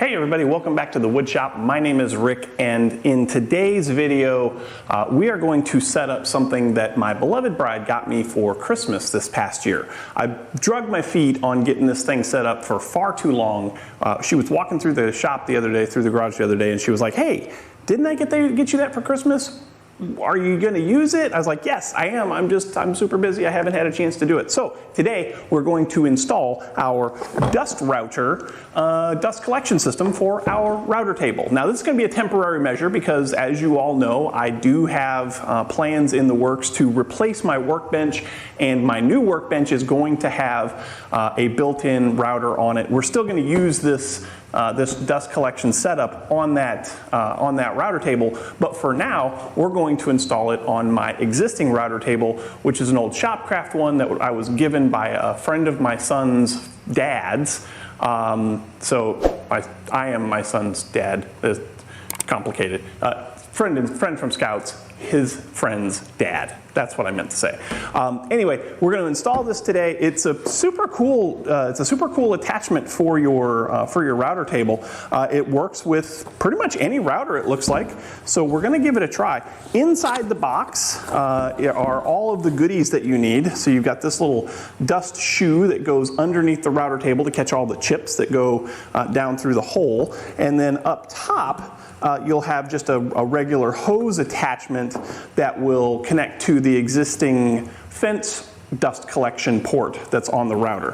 Hey everybody, welcome back to the Wood Shop. My name is Rick, and in today's video we are going to set up something that my beloved bride got me for Christmas this past year. I dragged my feet on getting this thing set up for far too long. She was walking through the shop the other day, through the garage the other day, and she was like, hey, didn't I get you that for Christmas? Are you going to use it? I was like, yes, I am. I'm super busy. I haven't had a chance to do it. So today we're going to install our DustRouter dust collection system for our router table. Now this is going to be a temporary measure because, as you all know, I do have plans in the works to replace my workbench, and my new workbench is going to have a built-in router on it. We're still going to use this dust collection setup on that router table, but for now we're going to install it on my existing router table, which is an old Shopcraft one that I was given by a friend of my son's dad's. So I am my son's dad. It's complicated. Friend from Scouts, his friend's dad. That's what I meant to say. Anyway, we're going to install this today. It's a super cool attachment for your router table. It works with pretty much any router, it looks like. So we're going to give it a try. Inside the box are all of the goodies that you need. So you've got this little dust shoe that goes underneath the router table to catch all the chips that go down through the hole, and then up top you'll have just a regular hose attachment that will connect to the existing fence dust collection port that's on the router.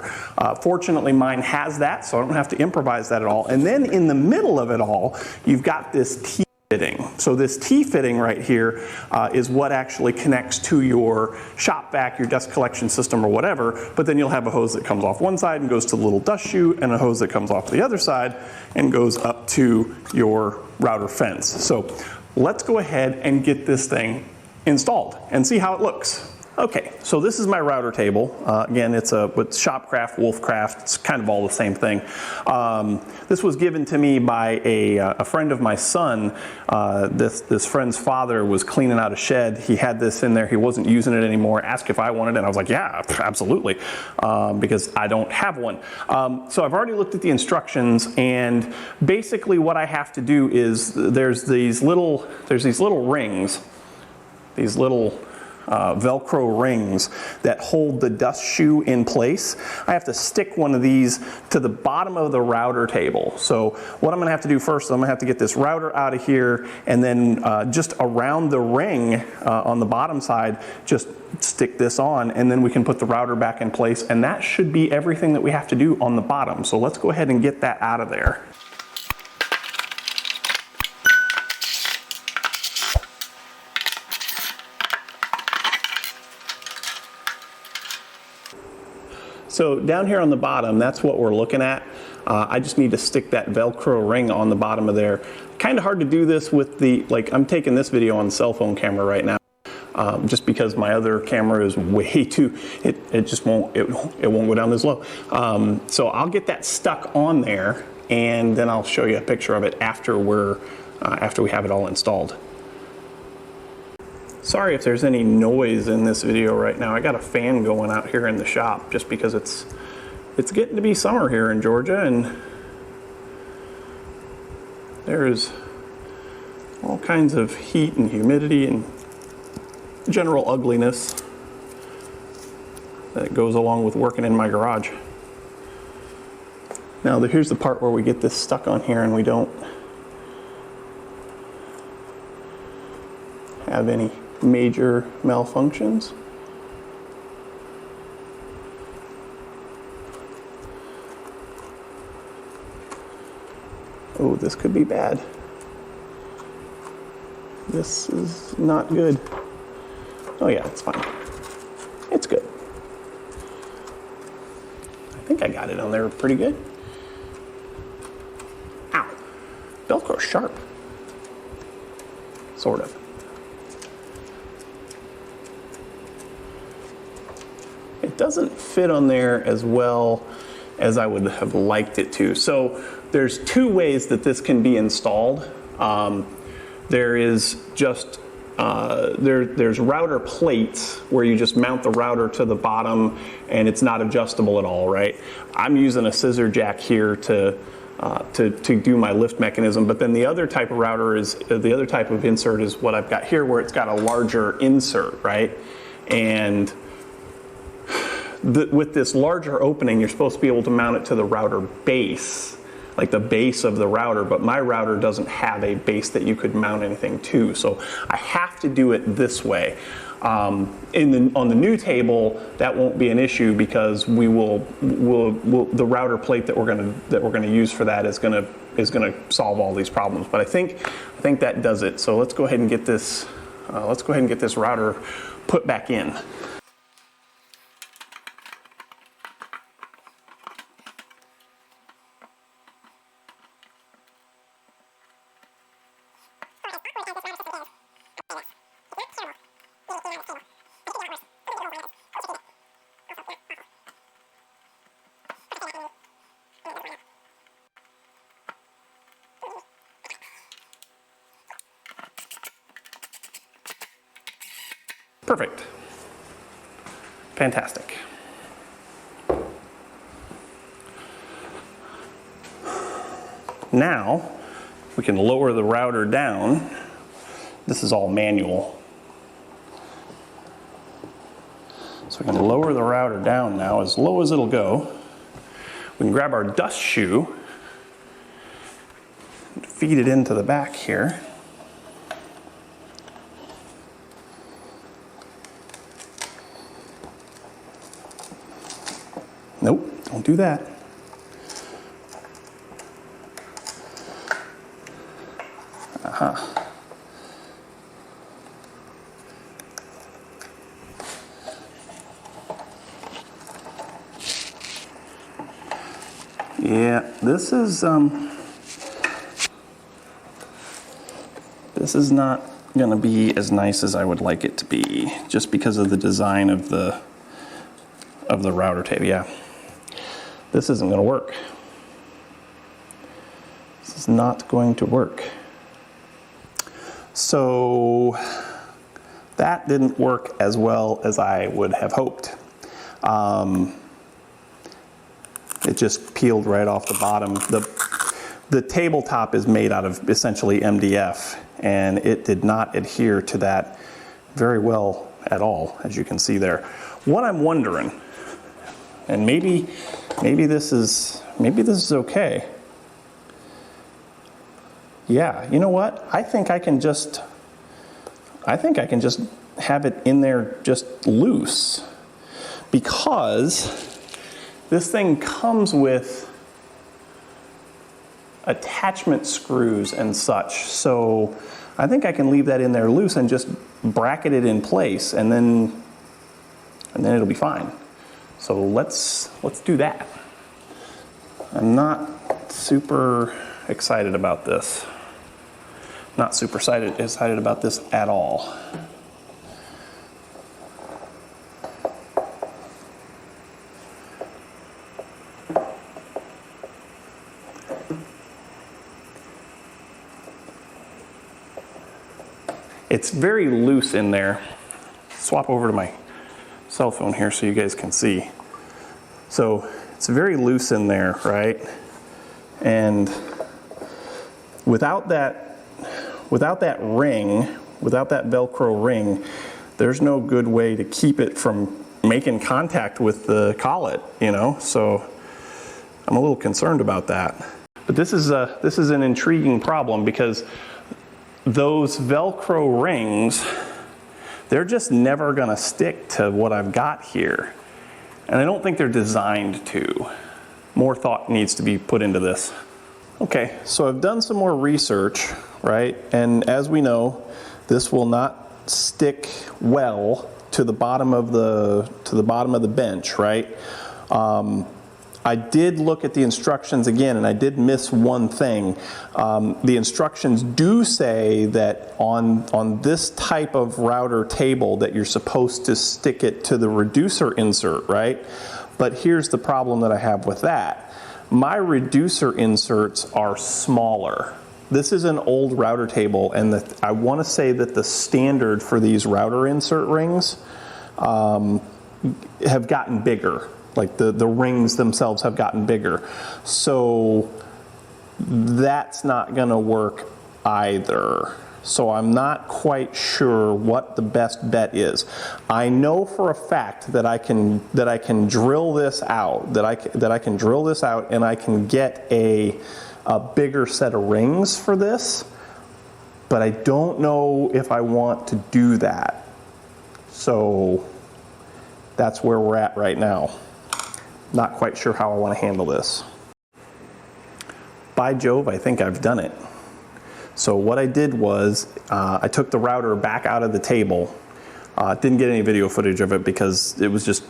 Fortunately, mine has that, so I don't have to improvise that at all. And then in the middle of it all, you've got this T-fitting. So this T-fitting right here is what actually connects to your shop vac, your dust collection system or whatever, but then you'll have a hose that comes off one side and goes to the little dust chute, and a hose that comes off the other side and goes up to your router fence. So let's go ahead and get this thing installed and see how it looks. Okay, so this is my router table. Again, it's with Shopcraft, Wolfcraft, it's kind of all the same thing. This was given to me by a friend of my son. This friend's father was cleaning out a shed. He had this in there, he wasn't using it anymore, asked if I wanted it, and I was like, yeah, absolutely, because I don't have one. So I've already looked at the instructions, and basically what I have to do is there's these little rings, these little Velcro rings that hold the dust shoe in place. I have to stick one of these to the bottom of the router table. So what I'm going to have to do first, I'm going to have to get this router out of here, and then just around the ring on the bottom side, just stick this on, and then we can put the router back in place, and that should be everything that we have to do on the bottom. So let's go ahead and get that out of there. So down here on the bottom, that's what we're looking at. I just need to stick that Velcro ring on the bottom of there. Kind of hard to do this with I'm taking this video on the cell phone camera right now, just because my other camera is way too, it just won't go down this low. So I'll get that stuck on there, and then I'll show you a picture of it after we have it all installed. Sorry if there's any noise in this video right now. I got a fan going out here in the shop just because it's getting to be summer here in Georgia, and there's all kinds of heat and humidity and general ugliness that goes along with working in my garage. Now here's the part where we get this stuck on here and we don't have any major malfunctions. Oh, this could be bad. This is not good. Oh yeah, it's fine. It's good. I think I got it on there pretty good. Ow. Velcro's sharp. Sort of. It doesn't fit on there as well as I would have liked it to. So there's two ways that this can be installed. There is just there's router plates where you just mount the router to the bottom and it's not adjustable at all, right? I'm using a scissor jack here to to do my lift mechanism. But then the other type of router is, the other type of insert is what I've got here, where it's got a larger insert, right? And with this larger opening, you're supposed to be able to mount it to the router base, like the base of the router, but my router doesn't have a base that you could mount anything to. So I have to do it this way. On the new table, that won't be an issue because the router plate that we're gonna use for that is gonna solve all these problems. But I think that does it. So let's go ahead and get this router put back in. Perfect. Fantastic. Now we can lower the router down. This is all manual. So we can lower the router down now as low as it'll go. We can grab our dust shoe, feed it into the back here. Nope, don't do that. Yeah, this is not going to be as nice as I would like it to be, just because of the design of the router table. Yeah, this isn't going to work. This is not going to work. So that didn't work as well as I would have hoped. It just peeled right off the bottom. The tabletop is made out of essentially MDF, and it did not adhere to that very well at all, as you can see there. What I'm wondering, and maybe this is okay. Yeah, you know what? I think I can just have it in there just loose, because this thing comes with attachment screws and such. So I think I can leave that in there loose and just bracket it in place, and then it'll be fine. So let's do that. I'm not super excited about this. Not super excited about this at all. It's very loose in there. Swap over to my cell phone here so you guys can see. So it's very loose in there, right? And without that ring, without that Velcro ring, there's no good way to keep it from making contact with the collet, you know? So I'm a little concerned about that. But this is an intriguing problem, because those Velcro rings, they're just never gonna stick to what I've got here. And I don't think they're designed to. More thought needs to be put into this. Okay, so I've done some more research, right? And as we know, this will not stick well to the bottom of the bench, right? I did look at the instructions again, and I did miss one thing. The instructions do say that on this type of router table that you're supposed to stick it to the reducer insert, right? But here's the problem that I have with that. My reducer inserts are smaller. This is an old router table, and I want to say that the standard for these router insert rings have gotten bigger. Like the rings themselves have gotten bigger. So that's not gonna work either. So I'm not quite sure what the best bet is. I know for a fact that I can drill this out, that I can drill this out and I can get a bigger set of rings for this, but I don't know if I want to do that. So that's where we're at right now. Not quite sure how I want to handle this. By Jove, I think I've done it. So what I did was I took the router back out of the table. Didn't get any video footage of it because it was just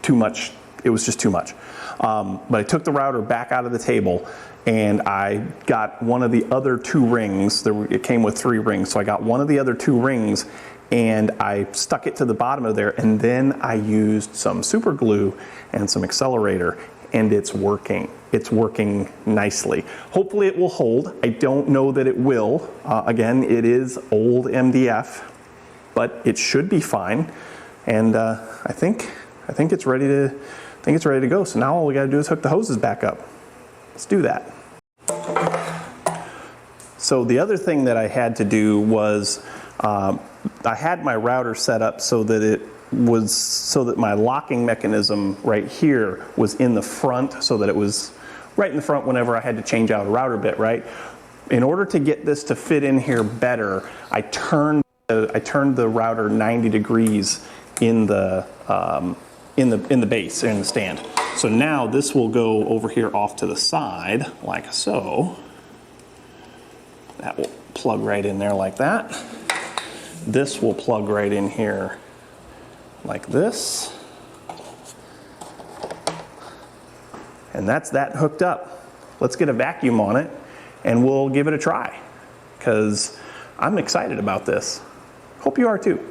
too much. It was just too much. But I took the router back out of the table and I got one of the other 2 rings. It came with 3 rings. So I got one of the other 2 rings and I stuck it to the bottom of there, and then I used some super glue and some accelerator, and it's working. It's working nicely. Hopefully it will hold. I don't know that it will. Again, it is old MDF, but it should be fine. And I think it's ready to go. So now all we got to do is hook the hoses back up. Let's do that. So the other thing that I had to do was I had my router set up so that my locking mechanism right here was in the front, so that it was right in the front whenever I had to change out a router bit, right? In order to get this to fit in here better, I turned the router 90 degrees in the base, in the stand. So now this will go over here off to the side, like so. That will plug right in there like that. This will plug right in here like this. And that's that hooked up. Let's get a vacuum on it and we'll give it a try, because I'm excited about this. Hope you are too.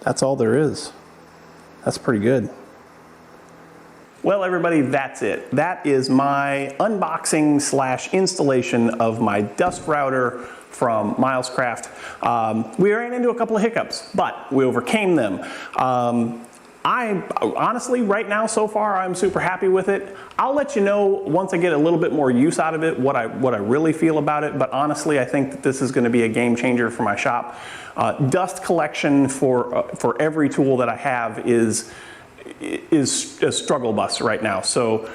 That's all there is. That's pretty good. Well, everybody, that's it. That is my unboxing / installation of my DustRouter from Milescraft. We ran into a couple of hiccups, but we overcame them. I honestly, right now, so far, I'm super happy with it. I'll let you know once I get a little bit more use out of it, what I really feel about it. But honestly, I think that this is going to be a game changer for my shop. Dust collection for every tool that I have is a struggle bus right now. So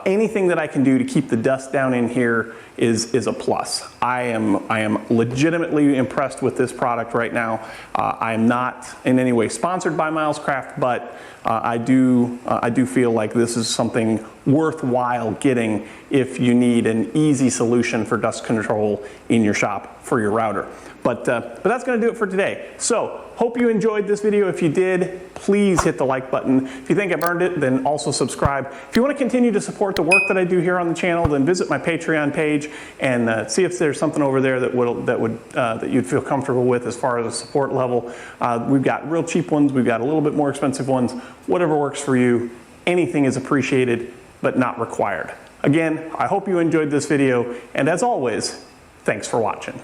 anything that I can do to keep the dust down in here is a plus. I am legitimately impressed with this product right now. I am not in any way sponsored by Milescraft, but I do feel like this is something worthwhile getting if you need an easy solution for dust control in your shop for your router. But that's going to do it for today. So hope you enjoyed this video. If you did, please hit the like button. If you think I've earned it, then also subscribe. If you want to continue to support the work that I do here on the channel, then visit my Patreon page and see if there's something over there that you'd feel comfortable with as far as a support level. We've got real cheap ones. We've got a little bit more expensive ones. Whatever works for you. Anything is appreciated, but not required. Again, I hope you enjoyed this video, and as always, thanks for watching.